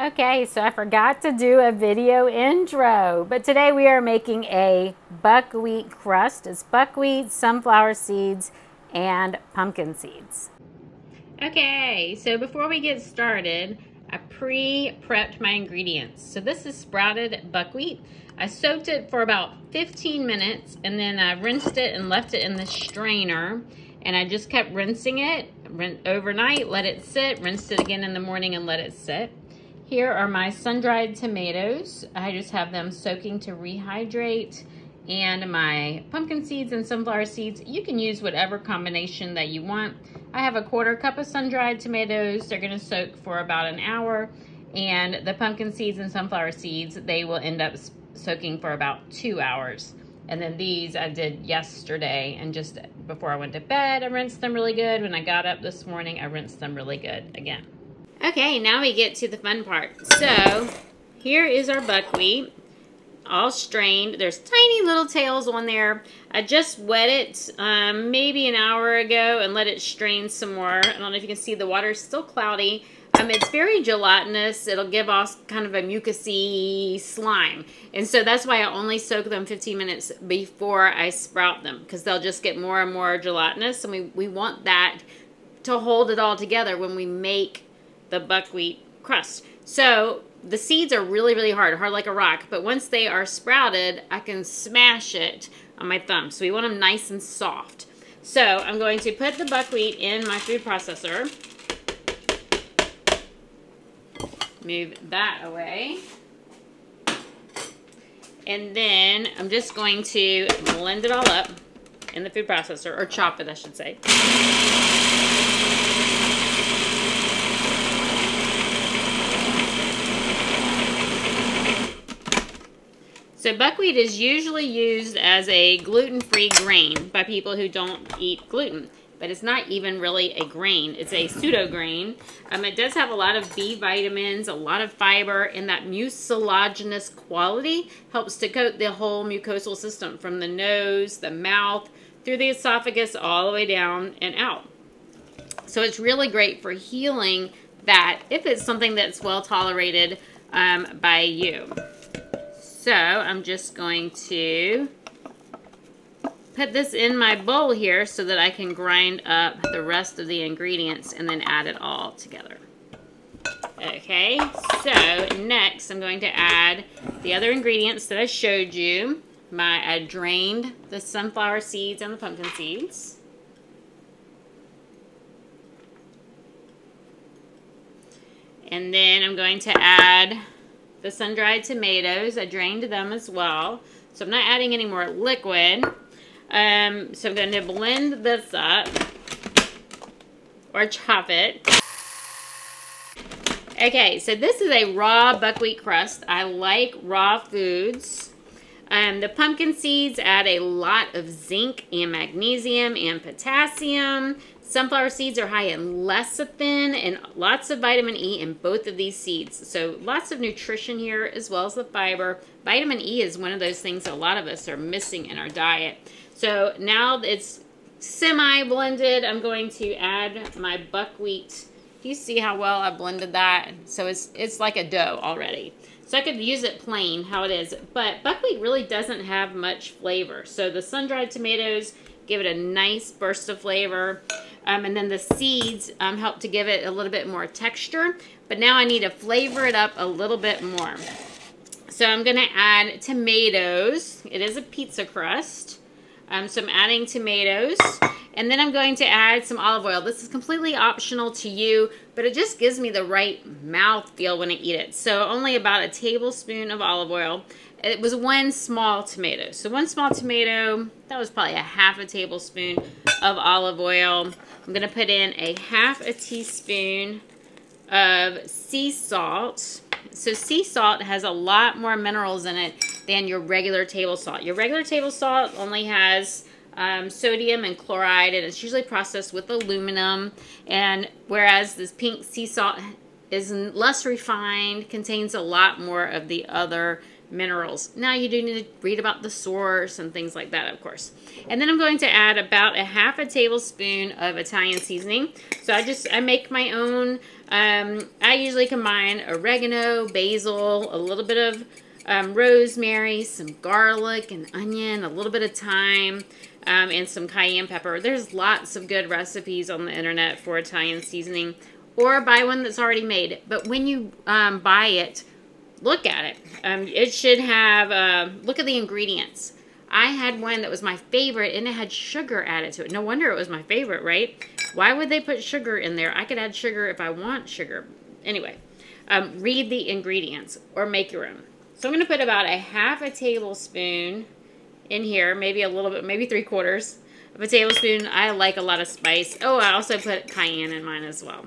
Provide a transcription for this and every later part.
Okay, so I forgot to do a video intro, but today we are making a buckwheat crust. It's buckwheat, sunflower seeds, and pumpkin seeds. Okay, so before we get started, I pre-prepped my ingredients. So this is sprouted buckwheat. I soaked it for about 15 minutes and then I rinsed it and left it in the strainer. And I just kept rinsing it overnight, let it sit, rinsed it again in the morning and let it sit. Here are my sun-dried tomatoes. I just have them soaking to rehydrate. And my pumpkin seeds and sunflower seeds, you can use whatever combination that you want. I have a 1/4 cup of sun-dried tomatoes. They're gonna soak for about an hour. And the pumpkin seeds and sunflower seeds, they will end up soaking for about 2 hours. And then these I did yesterday, and just before I went to bed, I rinsed them really good. When I got up this morning, I rinsed them really good again. Okay, now we get to the fun part. So here is our buckwheat, all strained. There's tiny little tails on there. I just wet it maybe an hour ago and let it strain some more. I don't know if you can see the water's still cloudy. It's very gelatinous. It'll give off kind of a mucousy slime. And so that's why I only soak them 15 minutes before I sprout them, because they'll just get more and more gelatinous. And we want that to hold it all together when we make the buckwheat crust. So the seeds are really, really hard like a rock. But once they are sprouted, I can smash it on my thumb. So we want them nice and soft. So I'm going to put the buckwheat in my food processor. Move that away. And then I'm just going to blend it all up in the food processor, or chop it, I should say. So buckwheat is usually used as a gluten-free grain by people who don't eat gluten. But it's not even really a grain. It's a pseudo grain. It does have a lot of B vitamins, a lot of fiber, and that mucilaginous quality helps to coat the whole mucosal system from the nose, the mouth, through the esophagus, all the way down and out. So it's really great for healing that if it's something that's well tolerated by you. So I'm just going to put this in my bowl here so that I can grind up the rest of the ingredients and then add it all together. Okay, so next I'm going to add the other ingredients that I showed you. I drained the sunflower seeds and the pumpkin seeds. And then I'm going to add the sun-dried tomatoes. I drained them as well. So I'm not adding any more liquid. So I'm going to blend this up, or chop it. Okay, so this is a raw buckwheat crust. I like raw foods. The pumpkin seeds add a lot of zinc and magnesium and potassium. Sunflower seeds are high in lecithin and lots of vitamin E in both of these seeds. So lots of nutrition here as well as the fiber. Vitamin E is one of those things that a lot of us are missing in our diet. So now it's semi-blended, I'm going to add my buckwheat. Do you see how well I blended that? So it's like a dough already. So I could use it plain, how it is. But buckwheat really doesn't have much flavor. So the sun-dried tomatoes give it a nice burst of flavor. And then the seeds help to give it a little bit more texture. But now I need to flavor it up a little bit more. So I'm going to add tomatoes. It is a pizza crust. So I'm adding tomatoes, and then I'm going to add some olive oil. This is completely optional to you, but it just gives me the right mouth feel when I eat it. So only about a tablespoon of olive oil. It was 1 small tomato. So 1 small tomato, that was probably a 1/2 tablespoon of olive oil. I'm going to put in a 1/2 teaspoon of sea salt. So sea salt has a lot more minerals in it than your regular table salt. Your regular table salt only has sodium and chloride, and it's usually processed with aluminum. And whereas this pink sea salt is less refined, contains a lot more of the other minerals. Now you do need to read about the source and things like that, of course. And then I'm going to add about a 1/2 tablespoon of Italian seasoning. So I make my own I usually combine oregano, basil, a little bit of rosemary, some garlic and onion, a little bit of thyme, and some cayenne pepper. There's lots of good recipes on the internet for Italian seasoning, or buy one that's already made. But when you buy it, look at it. It should have, look at the ingredients. I had one that was my favorite, and it had sugar added to it. No wonder it was my favorite, right? Why would they put sugar in there? I could add sugar if I want sugar. Anyway, read the ingredients or make your own. So I'm going to put about a half a tablespoon in here, maybe a little bit, maybe 3/4 of a tablespoon. I like a lot of spice. Oh, I also put cayenne in mine as well.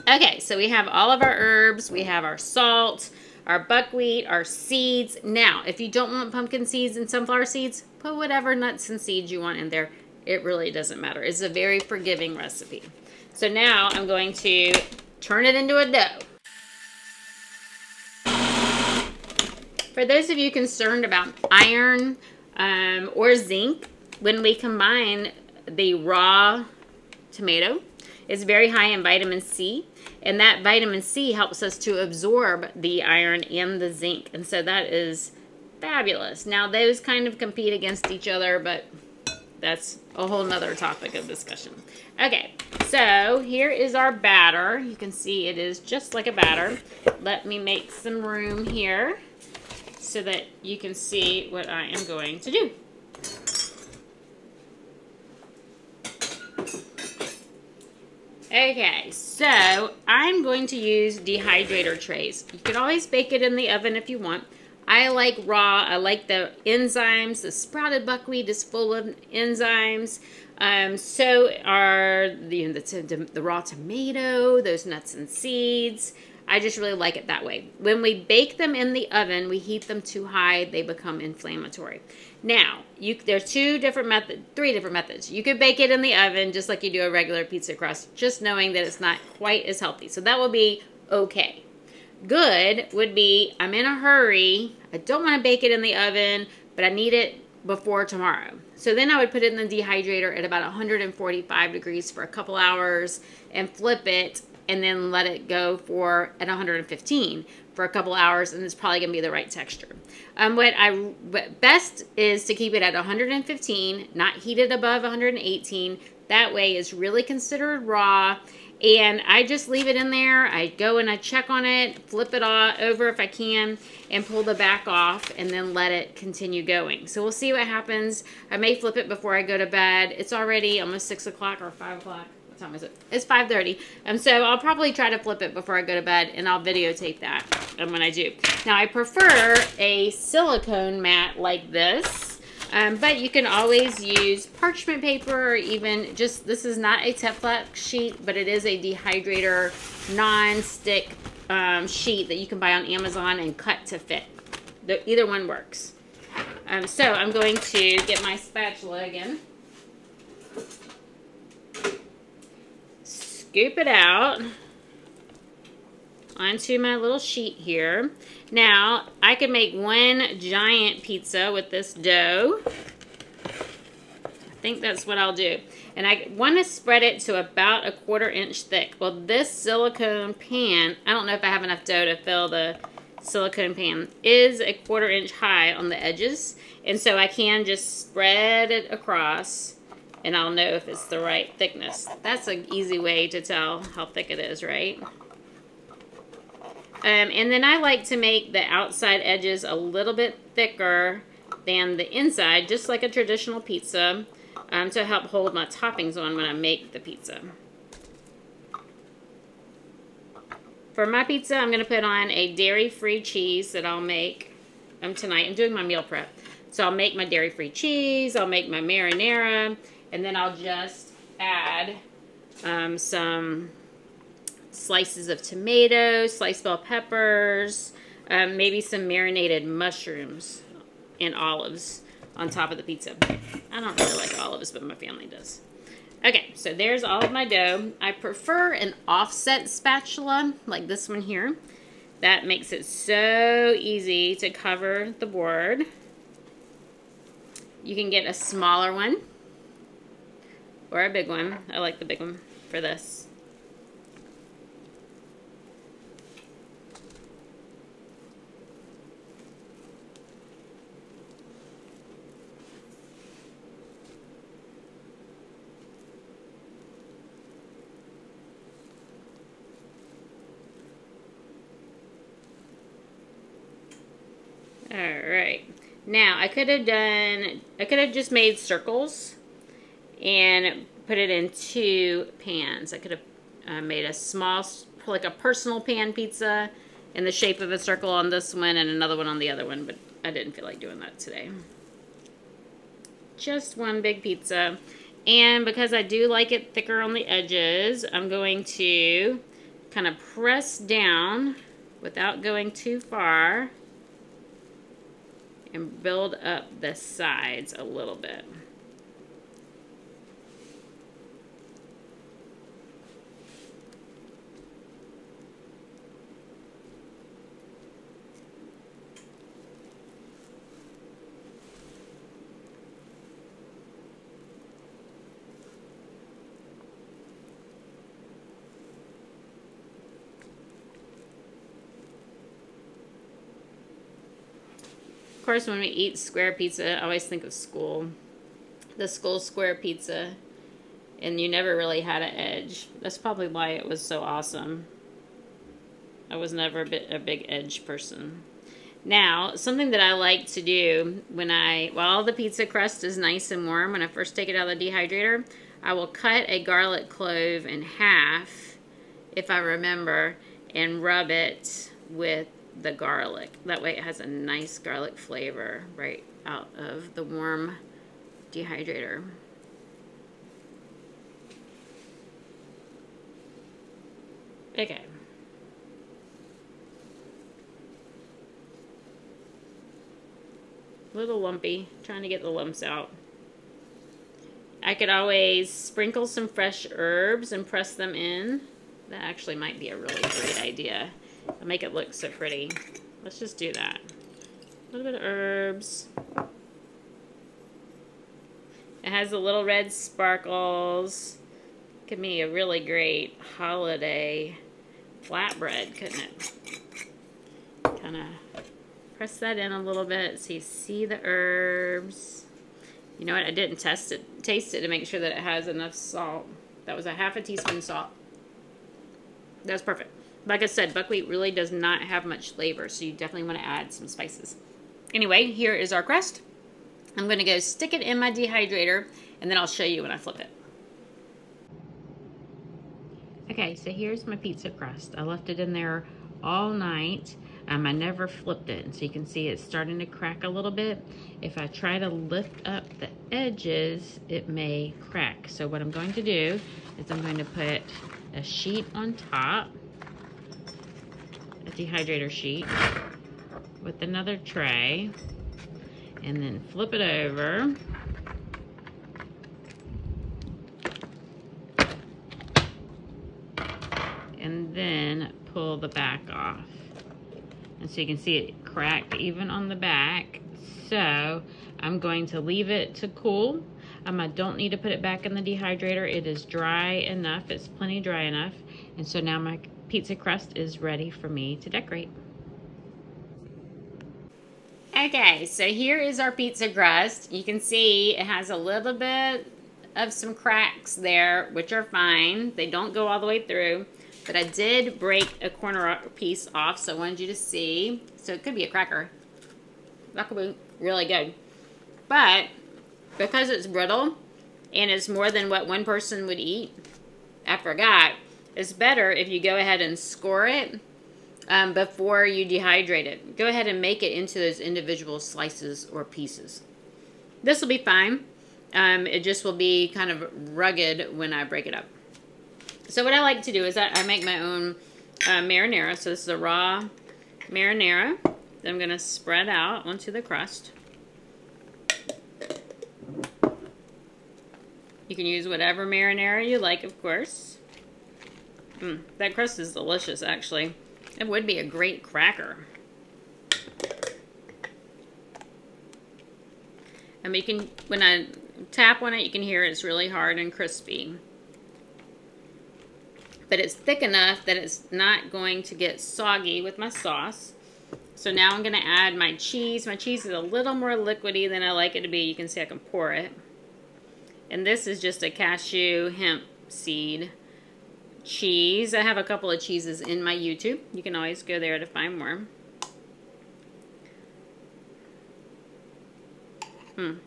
Okay, so we have all of our herbs. We have our salt, our buckwheat, our seeds. Now, if you don't want pumpkin seeds and sunflower seeds, put whatever nuts and seeds you want in there. It really doesn't matter. It's a very forgiving recipe. So now I'm going to turn it into a dough. For those of you concerned about iron or zinc, when we combine the raw tomato, it's very high in vitamin C, and that vitamin C helps us to absorb the iron and the zinc, and so that is fabulous. Now, those kind of compete against each other, but that's a whole nother topic of discussion. Okay, so here is our batter. You can see it is just like a batter. Let me make some room here so that you can see what I am going to do. Okay, so I'm going to use dehydrator trays. You can always bake it in the oven if you want. I like raw. I like the enzymes. The sprouted buckwheat is full of enzymes. So are the raw tomato, those nuts and seeds. I just really like it that way. When we bake them in the oven, we heat them too high, they become inflammatory. Now, there's three different methods. You could bake it in the oven just like you do a regular pizza crust, just knowing that it's not quite as healthy. So that will be okay. Good would be, I'm in a hurry, I don't want to bake it in the oven, but I need it before tomorrow. So then I would put it in the dehydrator at about 145 degrees for a couple hours and flip it, and then let it go for at 115 for a couple hours, and it's probably gonna be the right texture. What best is to keep it at 115, not heated above 118. That way it's really considered raw, and I just leave it in there. I go and I check on it, flip it all over if I can, and pull the back off, and then let it continue going. So we'll see what happens. I may flip it before I go to bed. It's already almost 6 o'clock or 5 o'clock. Time is it? It's 5:30. So I'll probably try to flip it before I go to bed, and I'll videotape that when I do. Now, I prefer a silicone mat like this, but you can always use parchment paper, or even just, this is not a Teflon sheet, but it is a dehydrator non-stick sheet that you can buy on Amazon and cut to fit. Either one works. So I'm going to get my spatula again. Scoop it out onto my little sheet here. Now, I could make one giant pizza with this dough. I think that's what I'll do. And I want to spread it to about a 1/4 inch thick. Well, this silicone pan, I don't know if I have enough dough to fill the silicone pan, is a 1/4 inch high on the edges. And so I can just spread it across, and I'll know if it's the right thickness. That's an easy way to tell how thick it is, right? And then I like to make the outside edges a little bit thicker than the inside, just like a traditional pizza, to help hold my toppings on when I make the pizza. For my pizza, I'm going to put on a dairy-free cheese that I'll make tonight. I'm doing my meal prep. So I'll make my dairy-free cheese, I'll make my marinara, and then I'll just add some slices of tomato, sliced bell peppers, maybe some marinated mushrooms and olives on top of the pizza. I don't really like olives, but my family does. Okay, so there's all of my dough. I prefer an offset spatula like this one here. That makes it so easy to cover the board. You can get a smaller one or a big one. I like the big one for this. All right. Now I could have just made circles and put it in 2 pans. I could have made a small, like a personal pan pizza in the shape of a circle on this one and another one on the other one, but I didn't feel like doing that today. Just one big pizza. And because I do like it thicker on the edges, I'm going to kind of press down without going too far and build up the sides a little bit. Of course, when we eat square pizza, I always think of school. The school square pizza. And you never really had an edge. That's probably why it was so awesome. I was never a big edge person. Now, something that I like to do while the pizza crust is nice and warm, when I first take it out of the dehydrator, I will cut a garlic clove in half, if I remember, and rub it with the garlic. That way it has a nice garlic flavor right out of the warm dehydrator. Okay. A little lumpy, trying to get the lumps out. I could always sprinkle some fresh herbs and press them in. That actually might be a really great idea. It'll make it look so pretty. Let's just do that. A little bit of herbs. It has the little red sparkles. Could be a really great holiday flatbread, couldn't it? Kind of press that in a little bit so you see the herbs. You know what? I didn't taste it to make sure that it has enough salt. That was a half a teaspoon salt. That's perfect. Like I said, buckwheat really does not have much flavor, so you definitely want to add some spices. Anyway, here is our crust. I'm going to go stick it in my dehydrator, and then I'll show you when I flip it. Okay, so here's my pizza crust. I left it in there all night. I never flipped it, and so you can see it's starting to crack a little bit. If I try to lift up the edges, it may crack. So what I'm going to do is I'm going to put a sheet on top, a dehydrator sheet, with another tray, and then flip it over. And then pull the back off. And so you can see it cracked even on the back. So I'm going to leave it to cool. I don't need to put it back in the dehydrator. It is dry enough. It's plenty dry enough. And so now my pizza crust is ready for me to decorate. Okay, so here is our pizza crust. You can see it has a little bit of some cracks there, which are fine. They don't go all the way through. But I did break a corner piece off, so I wanted you to see. So it could be a cracker. That could be really good. But because it's brittle and it's more than what one person would eat, I forgot, it's better if you go ahead and score it before you dehydrate it. Go ahead and make it into those individual slices or pieces. This will be fine. It just will be kind of rugged when I break it up. So what I like to do is I make my own marinara. So this is a raw marinara that I'm going to spread out onto the crust. You can use whatever marinara you like, of course. That crust is delicious, actually. It would be a great cracker. And you can, when I tap on it, you can hear it's really hard and crispy. But it's thick enough that it's not going to get soggy with my sauce. So now I'm going to add my cheese. My cheese is a little more liquidy than I like it to be. You can see I can pour it. And this is just a cashew hemp seed cheese. I have a couple of cheeses in my YouTube. You can always go there to find more.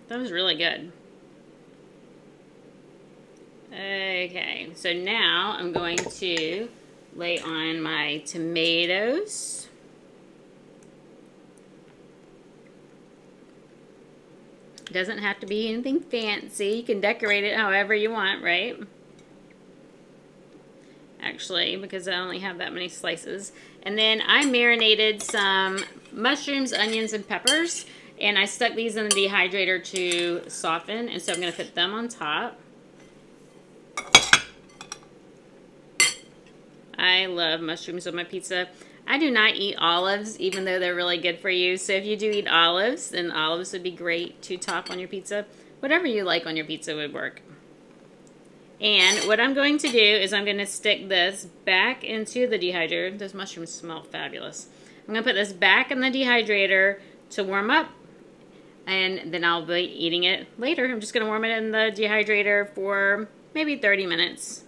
That was really good. Okay, so now I'm going to lay on my tomatoes. It doesn't have to be anything fancy. You can decorate it however you want, right? Actually, because I only have that many slices. And then I marinated some mushrooms, onions, and peppers. And I stuck these in the dehydrator to soften. And so I'm going to put them on top. I love mushrooms on my pizza. I do not eat olives, even though they're really good for you. So if you do eat olives, then olives would be great to top on your pizza. Whatever you like on your pizza would work. And what I'm going to do is I'm going to stick this back into the dehydrator. Those mushrooms smell fabulous. I'm going to put this back in the dehydrator to warm up. And then I'll be eating it later. I'm just going to warm it in the dehydrator for maybe 30 minutes.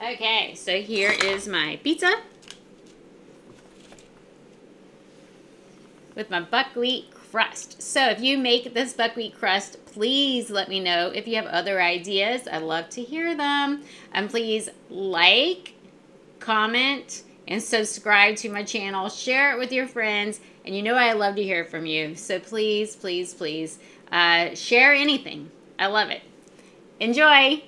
Okay, so here is my pizza with my buckwheat crust. So if you make this buckwheat crust, please let me know if you have other ideas. I'd love to hear them. And please like, comment, and subscribe to my channel. Share it with your friends. And you know I love to hear from you. So please, please, please share anything. I love it. Enjoy!